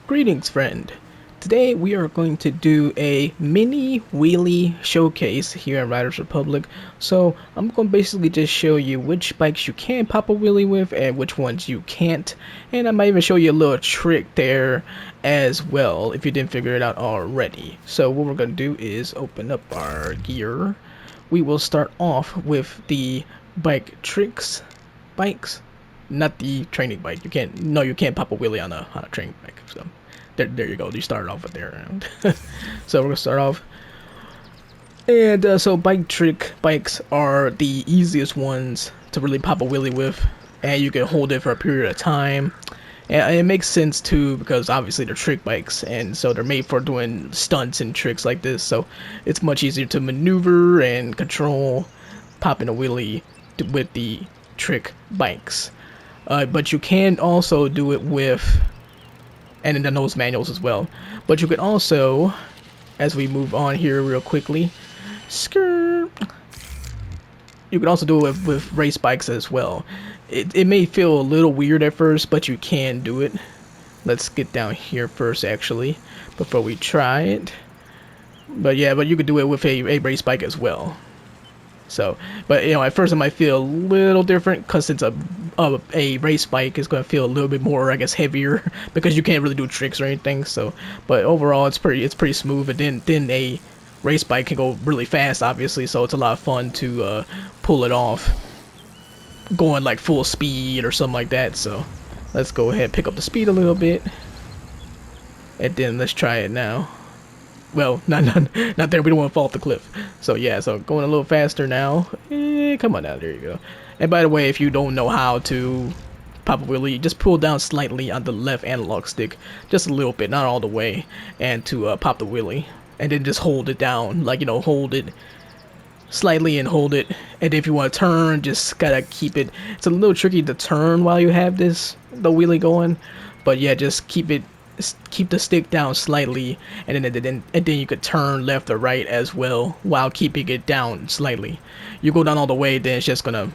Greetings, friend. Today we are going to do a mini wheelie showcase here in Riders Republic. So I'm going to basically just show you which bikes you can pop a wheelie with and which ones you can't. And I might even show you a little trick there as well if you didn't figure it out already. So what we're going to do is open up our gear. We will start off with the bike tricks bikes, not the training bike. You can't pop a wheelie on a training bike. So there you go. You started off with there. So we're gonna start off. And so bike trick bikes are the easiest ones to really pop a wheelie with, and you can hold it for a period of time. And it makes sense too because obviously they're trick bikes, and so they're made for doing stunts and tricks like this. So it's much easier to maneuver and control popping a wheelie with the trick bikes. But you can also do it with, and in the nose manuals as well. But you can also, as we move on here real quickly, skirt, you can also do it with race bikes as well. It may feel a little weird at first, but you can do it. Let's get down here first, actually, before we try it. But yeah, but you could do it with a race bike as well. So, but you know, at first it might feel a little different because it's a race bike. It's going to feel a little bit more, I guess, heavier because you can't really do tricks or anything. So, but overall, it's pretty smooth. And then a race bike can go really fast, obviously. So it's a lot of fun to pull it off, going like full speed or something like that. So let's go ahead and pick up the speed a little bit, and then let's try it now. Well, not there. We don't want to fall off the cliff. So yeah, so going a little faster now. Come on now, there you go. And by the way, if you don't know how to pop a wheelie, just pull down slightly on the left analog stick, just a little bit, not all the way, and to pop the wheelie, and then just hold it down, like, you know, hold it slightly and hold it. And if you want to turn, just gotta keep it. It's a little tricky to turn while you have the wheelie going, but yeah, just keep the stick down slightly, and then you could turn left or right as well while keeping it down slightly. You go down all the way, then it's just gonna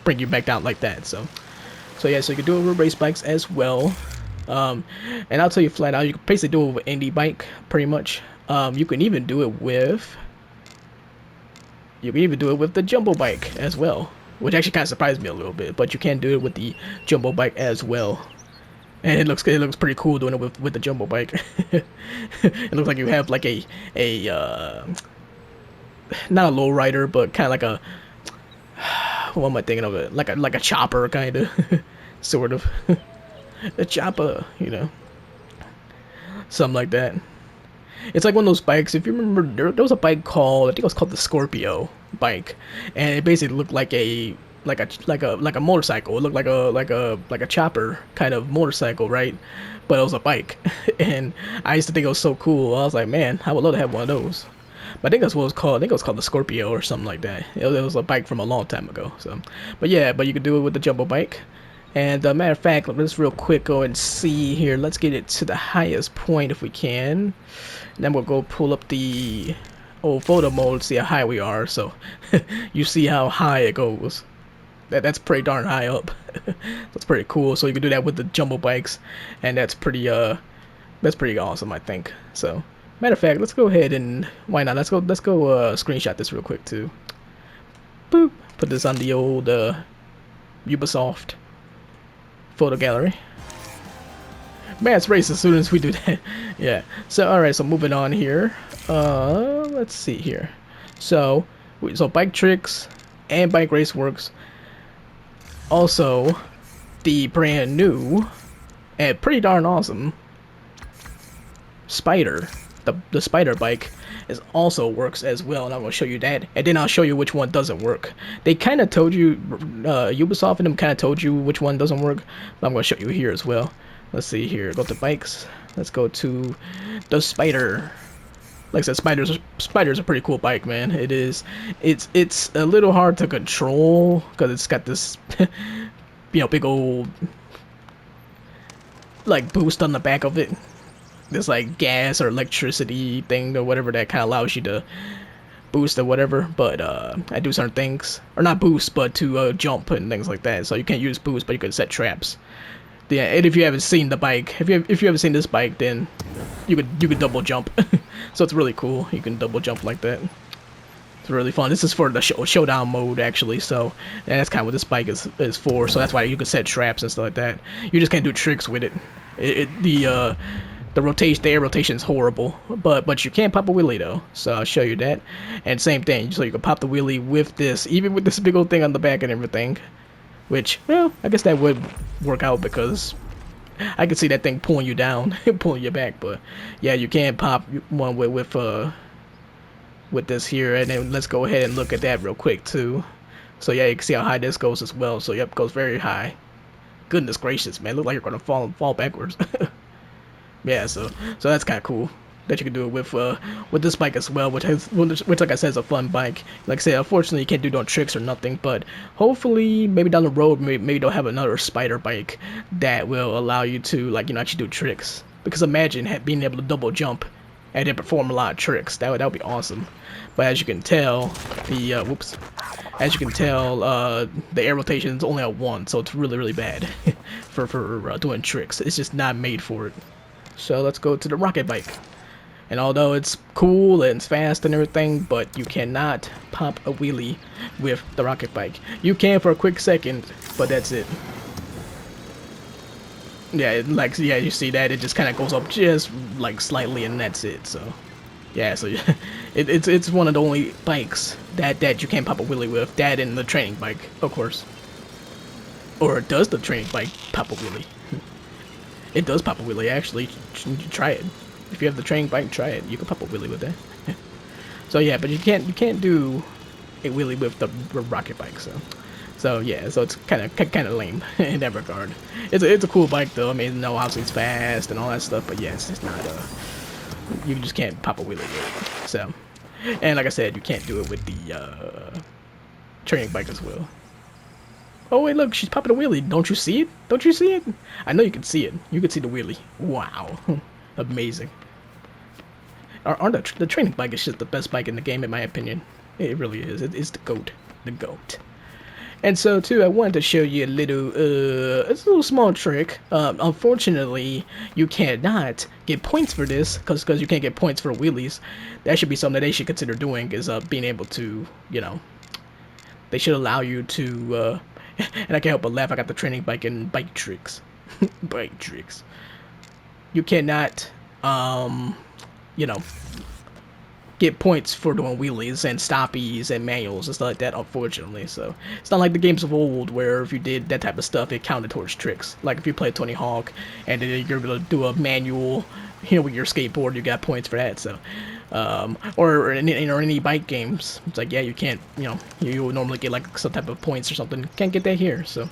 bring you back down like that. So yeah, so you can do it with race bikes as well. And I'll tell you flat out, you can basically do it with any bike pretty much. You can even do it with the jumbo bike as well, which actually kind of surprised me a little bit, but you can do it with the jumbo bike as well. And it looks pretty cool doing it with the jumbo bike. It looks like you have like a not a low rider, but kind of like a, what am I thinking of it? Like a chopper kind of, sort of, a chopper, you know, something like that. It's like one of those bikes. If you remember, there was a bike called, I think it was called the Scorpio bike, and it basically looked like a motorcycle. It looked like a chopper kind of motorcycle, right? But it was a bike, and I used to think it was so cool. I was like, man, I would love to have one of those. But I think that's what it was called. I think it was called the Scorpio or something like that. It was a bike from a long time ago. So, but yeah, but you could do it with the jumbo bike. And matter of fact, let's real quick go and see here. Let's get it to the highest point if we can. And then we'll go pull up the old photo mode, see how high we are. So you see how high it goes. That's pretty darn high up. That's pretty cool. So you can do that with the jumbo bikes, and that's pretty awesome, I think. So matter of fact, let's go ahead and why not? Let's go screenshot this real quick too. Boop. Put this on the old Ubisoft photo gallery. Man, it's race as soon as we do that. Yeah. So alright, so moving on here. Let's see here. So bike tricks and bike race works. Also, the brand new and pretty darn awesome Spider, the Spider bike, also works as well, and I'm gonna show you that, and then I'll show you which one doesn't work. They kind of told you, Ubisoft and them kind of told you which one doesn't work, but I'm gonna show you here as well. Let's see here. Go to bikes. Let's go to the Spider. Like I said, Spider's a pretty cool bike, man. It is. It's a little hard to control because it's got this, you know, big old like boost on the back of it. This like gas or electricity thing or whatever that kind of allows you to boost or whatever. But I do certain things, or not boost, but to jump and things like that. So you can't use boost, but you can set traps. Yeah, and if you haven't seen the bike, if you haven't seen this bike, then you could double jump. So it's really cool. You can double jump like that. It's really fun. This is for the showdown mode actually. So and that's kind of what this bike is for. So that's why you can set traps and stuff like that. You just can't do tricks with it. The rotation, the air rotation is horrible, but you can pop a wheelie though. So I'll show you that. And same thing. So you can pop the wheelie with this, even with this big old thing on the back and everything. Which, well, I guess that would work out because I could see that thing pulling you down, pulling you back. But yeah, you can pop one with this here, and then let's go ahead and look at that real quick too. So yeah, you can see how high this goes as well. So yep, goes very high. Goodness gracious, man, look like you're gonna fall backwards. Yeah, so that's kind of cool that you can do it with this bike as well, which like I said is a fun bike. Like I said, unfortunately you can't do no tricks or nothing, but hopefully maybe down the road maybe they'll have another spider bike that will allow you to like actually do tricks. Because imagine being able to double jump and then perform a lot of tricks. That would be awesome. But as you can tell, the the air rotation is only at 1, so it's really bad for doing tricks. It's just not made for it. So let's go to the rocket bike. And although it's cool and it's fast and everything, but you cannot pop a wheelie with the rocket bike. You can for a quick second, but that's it. Yeah, you see that it just kind of goes up just like slightly, and that's it. So yeah, so it's one of the only bikes that you can't pop a wheelie with. That and the training bike, of course. Or does the training bike pop a wheelie? It does pop a wheelie actually. Try it. If you have the training bike, try it. You can pop a wheelie with that. So yeah, but you can't do a wheelie with the rocket bike. So yeah, so it's kind of lame in that regard. It's a cool bike though. I mean, no, obviously it's fast and all that stuff, but yeah, it's just not you just can't pop a wheelie with it. So, and like I said, you can't do it with the training bike as well. Oh wait, look, she's popping a wheelie. Don't you see it? Don't you see it? I know you can see it. You can see the wheelie. Wow. Amazing. The training bike is just the best bike in the game, in my opinion. It really is. It's the GOAT. The GOAT. And so, too, I wanted to show you a little small trick. Unfortunately, you cannot get points for this, because you can't get points for wheelies. That should be something that they should consider doing, is being able to, they should allow you to, and I can't help but laugh, I got the training bike and bike tricks. Bike tricks. You cannot, get points for doing wheelies and stoppies and manuals and stuff like that, unfortunately. So it's not like the games of old where if you did that type of stuff, it counted towards tricks. Like if you play Tony Hawk and then you're able to do a manual, with your skateboard, you got points for that. So, or any bike games, it's like, yeah, you can't, you would normally get like some type of points or something. Can't get that here. So,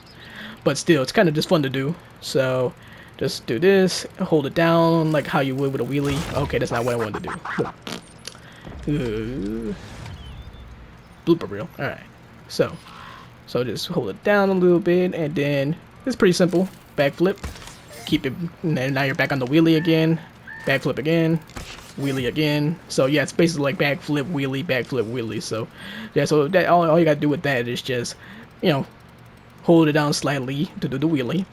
but still, it's kind of just fun to do. So. Just do this, hold it down like how you would with a wheelie. Okay, that's not what I wanted to do. Blooper reel. Alright. So just hold it down a little bit, and then it's pretty simple. Backflip. Keep it, and now you're back on the wheelie again. Backflip again. Wheelie again. So yeah, it's basically like backflip, wheelie. So yeah, so that all you gotta do with that is just, hold it down slightly to do the wheelie.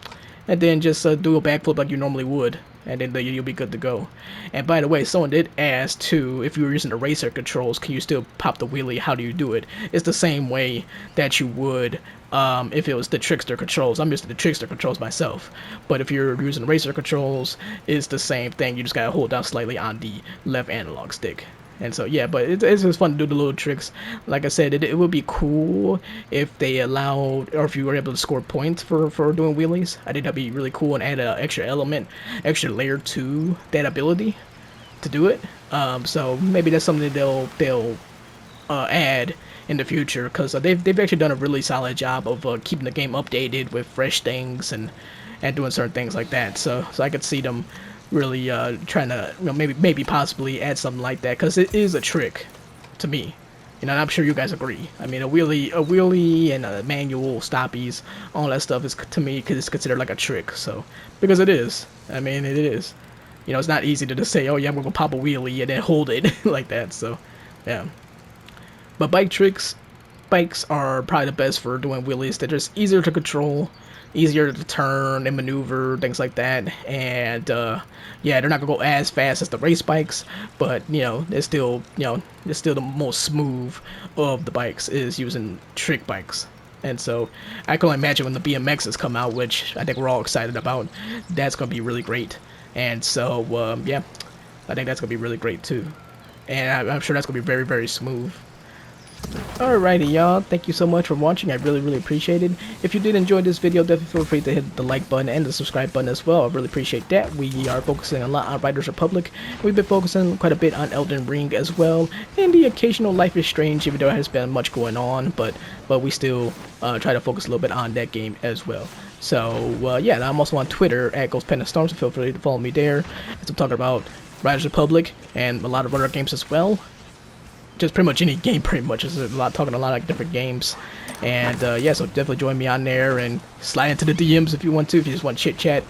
And then just do a backflip like you normally would, and then you'll be good to go. And by the way, someone did ask too, if you were using the racer controls, can you still pop the wheelie? How do you do it? It's the same way that you would if it was the trickster controls. I'm used to the trickster controls myself, but if you're using racer controls, it's the same thing. You just gotta hold down slightly on the left analog stick. And so yeah, but it's just fun to do the little tricks. Like I said, it would be cool if they allowed, or if you were able to score points for doing wheelies. I think that'd be really cool and add an extra element, extra layer to that ability to do it. So maybe that's something they'll add in the future, because they've actually done a really solid job of keeping the game updated with fresh things and doing certain things like that. So I could see them really trying to maybe possibly add something like that, because it is a trick to me, and I'm sure you guys agree. I mean, a wheelie and a manual stoppies, all that stuff is, to me, because it's considered like a trick. So because it is, I mean, it is, it's not easy to just say, oh yeah, we're gonna pop a wheelie and then hold it like that. So yeah, but bikes are probably the best for doing wheelies. They're just easier to control. easier to turn and maneuver, things like that. And yeah, they're not gonna go as fast as the race bikes, but it's still it's still the most smooth of the bikes is using trick bikes. And so I can only imagine when the BMXs come out, which I think we're all excited about. That's gonna be really great. And so yeah, I think that's gonna be really great too. And I'm sure that's gonna be very, very smooth. Alrighty, y'all. Thank you so much for watching. I really appreciate it. If you did enjoy this video, definitely feel free to hit the like button and the subscribe button as well. I really appreciate that. We are focusing a lot on Riders Republic. We've been focusing quite a bit on Elden Ring as well, and the occasional Life is Strange, even though there has been much going on. But we still try to focus a little bit on that game as well. So yeah, I'm also on Twitter at GhostPandaStorm, so feel free to follow me there. As I'm talking about Riders Republic and a lot of other games as well. Just pretty much any game, pretty much. It's talking a lot of different games, and yeah, so definitely join me on there and slide into the DMs if you want to, if you just want chit chat,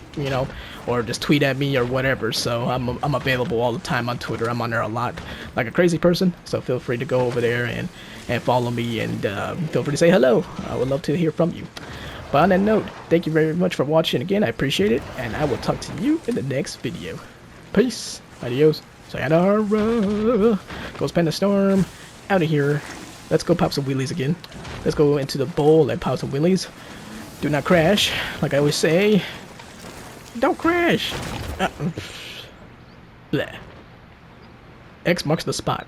or just tweet at me or whatever. So I'm available all the time on Twitter. I'm on there a lot, like a crazy person. So feel free to go over there and follow me, and feel free to say hello. I would love to hear from you. But on that note, thank you very much for watching again. I appreciate it, and I will talk to you in the next video. Peace. Adios. Sayonara. Ghost Panda Storm. Out of here. Let's go pop some wheelies again. Let's go into the bowl and pop some wheelies. Do not crash. Like I always say. Don't crash. Bleh. X marks the spot.